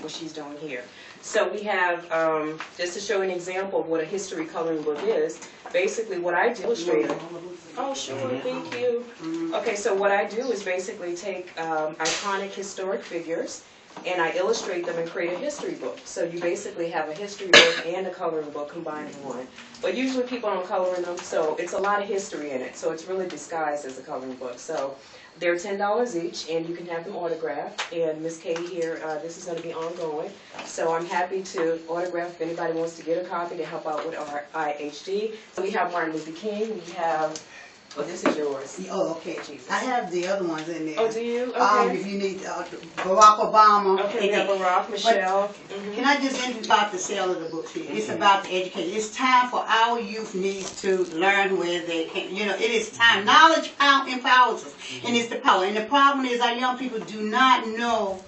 what she's doing here. So we have, just to show an example of what a history coloring book is, basically what I illustrate. Oh, sure, thank you. Okay, so what I do is basically take iconic historic figures and I illustrate them and create a history book. So you basically have a history book and a coloring book combined in one. But usually people don't color in them, so it's a lot of history in it. So it's really disguised as a coloring book. So they're $10 each, and you can have them autographed. And Miss Katie here, this is going to be ongoing. So I'm happy to autograph if anybody wants to get a copy to help out with our RIHD. So we have Martin Luther King. We have... Oh, this is yours. Oh, okay. Jesus. I have the other ones in there. Oh, do you? Okay. If you need Barack Obama. Okay, we have Barack, Michelle. Can I just end about the sale of the books here? It's about the education. It's time for our youth needs to learn where they can. You know, it is time. Knowledge empowers us, and it's the power. And the problem is our young people do not know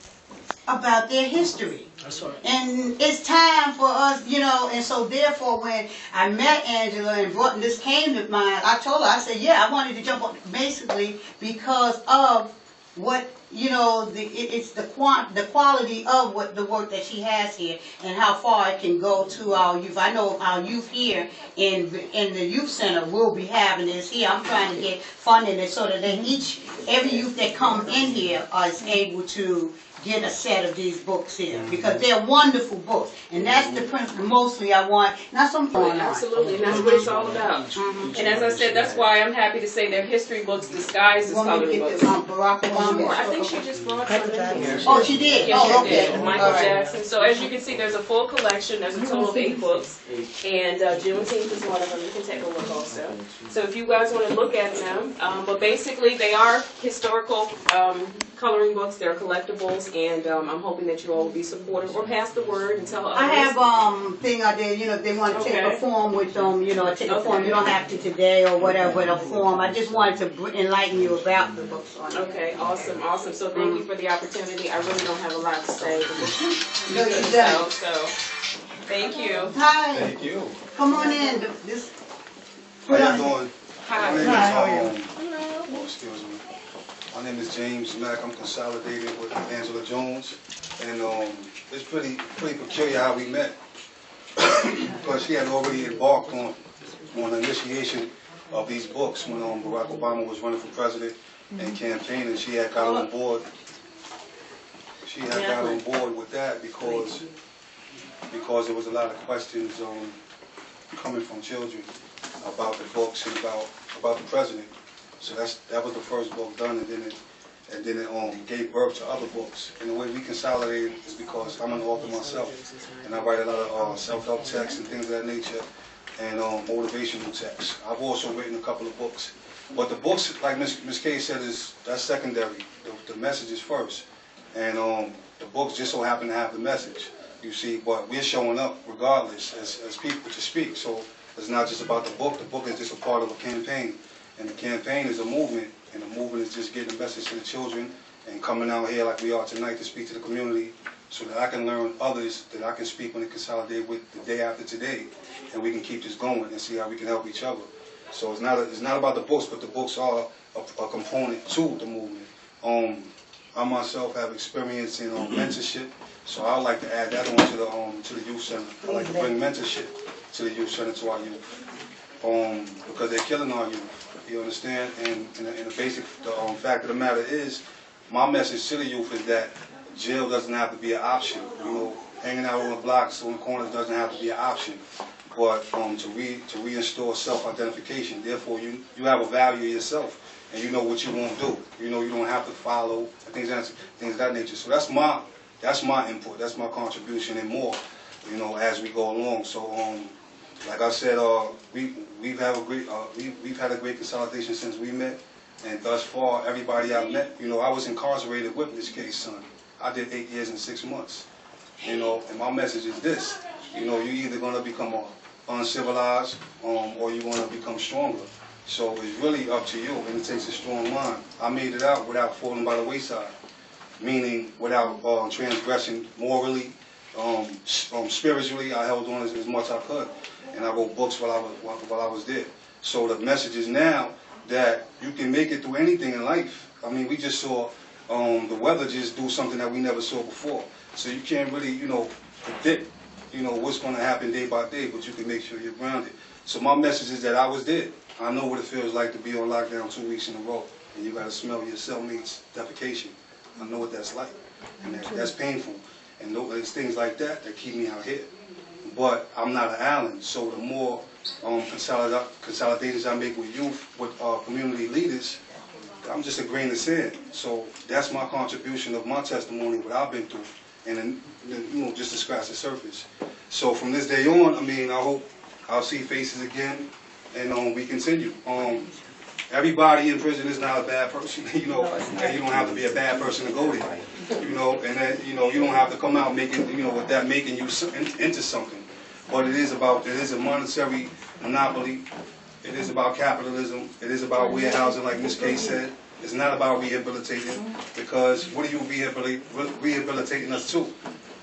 about their history. That's right. And it's time for us, you know, and so therefore when I met Angela and this came to mind, I told her, I said, yeah, I wanted to jump on basically because of what, you know, it's the quality of what the work that she has here and how far it can go to our youth. I know our youth here in the youth center will be having this here. I'm trying to get funding so that every youth that comes in here is able to get a set of these books here because they're wonderful books, and that's the principle mostly I want. Not some absolutely, and that's what it's all about. And as I said, that's why I'm happy to say they're history books disguised as coloring books. Barack Obama. I think she just brought some in here. Oh, she did. Yeah, oh, she okay. did. Michael Jackson. So as you can see, there's a full collection. There's a total of 8 books, and Juneteenth is one of them. You can take a look also. So if you guys want to look at them, but basically they are historical coloring books. They're collectibles. And I'm hoping that you all will be supportive or pass the word and tell others. I have thing out there, you know, if they want to take a form with them, you know, take a form. You don't have to today or whatever, but a form. I just wanted to enlighten you about the books on it. Okay, awesome, awesome. So thank you for the opportunity. I really don't have a lot to say. No, you don't. So thank you. Hi. Thank you. Come on in. How you doing? Hi. My name is, How are you? oh, excuse me. My name is James Mack. I'm consolidated with Angela Jones, and it's pretty peculiar how we met because she had already embarked on the initiation of these books when Barack Obama was running for president and campaigning. She had got on board. She had got on board with that because there was a lot of questions coming from children about the books and about the president. So that was the first book done, and then it gave birth to other books. And the way we consolidated is because I'm an author myself, and I write a lot of self-help texts and things of that nature, and motivational texts. I've also written a couple of books, but the books, like Miss Kay said, that's secondary. The message is first, and the books just so happen to have the message. You see, but we're showing up regardless as people to speak. So it's not just about the book. The book is just a part of a campaign. And the campaign is a movement, and the movement is just getting a message to the children and coming out here like we are tonight to speak to the community so that I can learn others that I can speak when they consolidate with the day after today, and we can keep this going and see how we can help each other. So it's not about the books, but the books are a component to the movement. I myself have experience in mentorship, so I would like to add that on to the youth center. I like to bring mentorship to the youth center, to our youth, because they're killing our youth. You understand? And the basic fact of the matter is, my message to the youth is that jail doesn't have to be an option. You know, hanging out on the blocks, on the corners doesn't have to be an option. But to reinstore self-identification. Therefore, you have a value yourself, and you know what you want to do. You know you don't have to follow things of that nature. So that's my input. That's my contribution and more. You know, as we go along. So like I said, we've had a great consolidation since we met, and thus far, everybody I've met, you know, I was incarcerated with Miss K's son. I did 8 years and 6 months. You know, and my message is this: you know, you're either going to become uncivilized, or you're going to become stronger. So it's really up to you, and it takes a strong mind. I made it out without falling by the wayside, meaning without transgressing morally. Spiritually, I held on as much as I could, and I wrote books while I was there. So the message is now that you can make it through anything in life. I mean, we just saw the weather just do something that we never saw before. So you can't really, you know, predict, you know, what's going to happen day by day, but you can make sure you're grounded. So my message is that I was dead. I know what it feels like to be on lockdown 2 weeks in a row, and you got to smell your cellmate's defecation. I know what that's like, and that's painful. And there's things like that that keep me out here. But I'm not an Allen, so the more consolidations I make with youth, with community leaders, I'm just a grain of sand. So that's my contribution of my testimony, what I've been through, and then, you know, just to scratch the surface. So from this day on, I mean, I hope I'll see faces again, and we continue. Everybody in prison is not a bad person, you know, and you don't have to be a bad person to go there, you know, and then, you know, you don't have to come out making, you know, with that making you into something. But it is a monetary monopoly. It is about capitalism. It is about warehousing, like Ms. K said. It's not about rehabilitating, because what are you rehabilitating us to?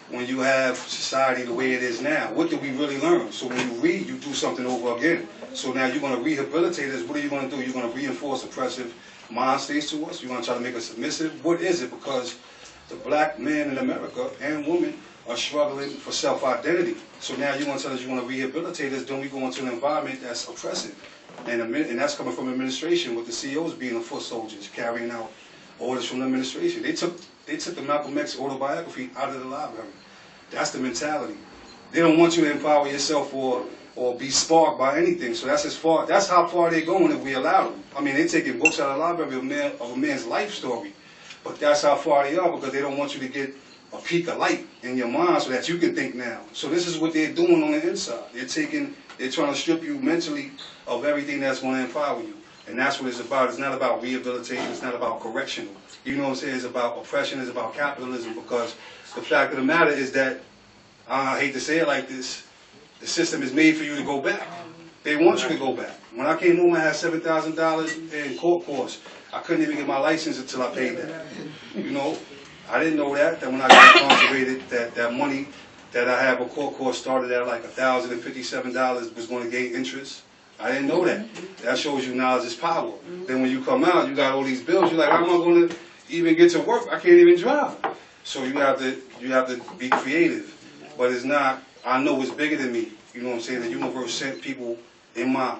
When you have society the way it is now, what did we really learn? So when you read, you do something over again. So now you're going to rehabilitate us. What are you going to do? You're going to reinforce oppressive mind states to us? You're going to try to make us submissive? What is it? Because the black man in America and woman are struggling for self-identity. So now you're going to tell us you want to rehabilitate us, then we go into an environment that's oppressive. And that's coming from administration, with the CEOs being the foot soldiers, carrying out orders from the administration. They took the Malcolm X autobiography out of the library. That's the mentality. They don't want you to empower yourself or be sparked by anything. So that's how far they're going if we allow them. I mean, they're taking books out of the library of a man's life story. But that's how far they are, because they don't want you to get a peak of light in your mind so that you can think now. So this is what they're doing on the inside. They're trying to strip you mentally of everything that's going to empower you. And that's what it's about. It's not about rehabilitation. It's not about correctional. You know what I'm saying? It's about oppression. It's about capitalism, because the fact of the matter is that, I hate to say it like this, the system is made for you to go back. They want you to go back. When I came home, I had $7,000 in court costs. I couldn't even get my license until I paid that. You know, I didn't know that when I got incarcerated, that money that I had for court costs started at like $1,057 was going to gain interest. I didn't know that. That shows you knowledge is power. Then when you come out, you got all these bills. You're like, how am I going to even get to work? I can't even drive. So you have to be creative. But it's not. I know it's bigger than me. You know what I'm saying? The universe sent people in my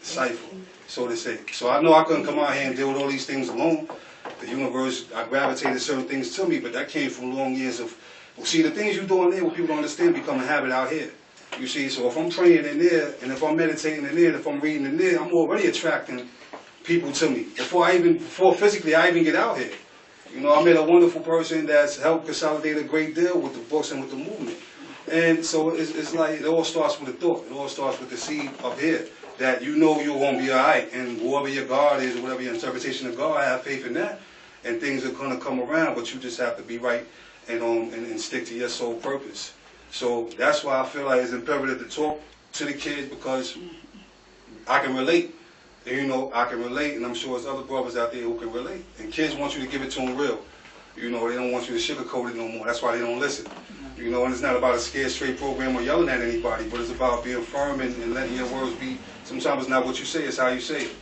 cipher, so to say. So I know I couldn't come out here and deal with all these things alone. The universe, I gravitated certain things to me, but that came from long years of. Well, see, the things you're doing there, what people don't understand, become a habit out here. You see, so if I'm praying in there, and if I'm meditating in there, and if I'm reading in there, I'm already attracting people to me. Before physically I even get out here. You know, I met a wonderful person that's helped consolidate a great deal with the books and with the movement. And so it's like, it all starts with a thought. It all starts with the seed up here, that you know you're going to be all right. And whoever your God is, or whatever your interpretation of God, have faith in that. And things are going to come around, but you just have to be right and stick to your sole purpose. So that's why I feel like it's imperative to talk to the kids, because I can relate. And, you know, I can relate, and I'm sure there's other brothers out there who can relate. And kids want you to give it to them real. You know, they don't want you to sugarcoat it no more. That's why they don't listen. You know, and it's not about a scared straight program or yelling at anybody, but it's about being firm and letting your words be. Sometimes it's not what you say, it's how you say it.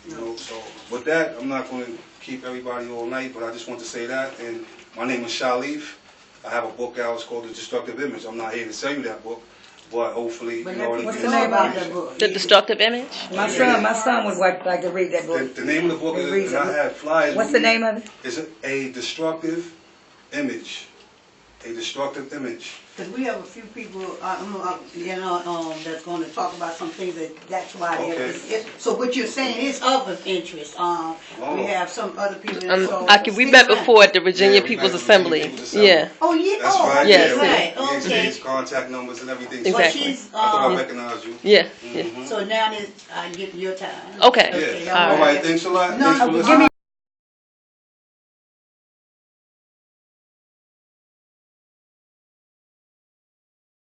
You know, so with that, I'm not going to keep everybody all night, but I just want to say that. And my name is Shalif. I have a book out. It's called The Destructive Image. I'm not here to sell you that book, but hopefully, you know, what's the name of that book? The Destructive Image? My son would like to read that book. The name of the book is, and I had flyers. What's the name of it? It's A Destructive Image. A Destructive Image. Because we have a few people, that's going to talk about some things that's why they're. So what you're saying is of interest. We have some other people. We met before at the Virginia People's Assembly. Yeah. Oh yeah. That's oh, right. Yes. Right. We Okay. exchanged contact numbers and everything. Exactly. So I thought I recognized you. Yeah. Yeah. So now I get your time. Okay. Yeah. All right. Thanks a lot. Thanks for listening.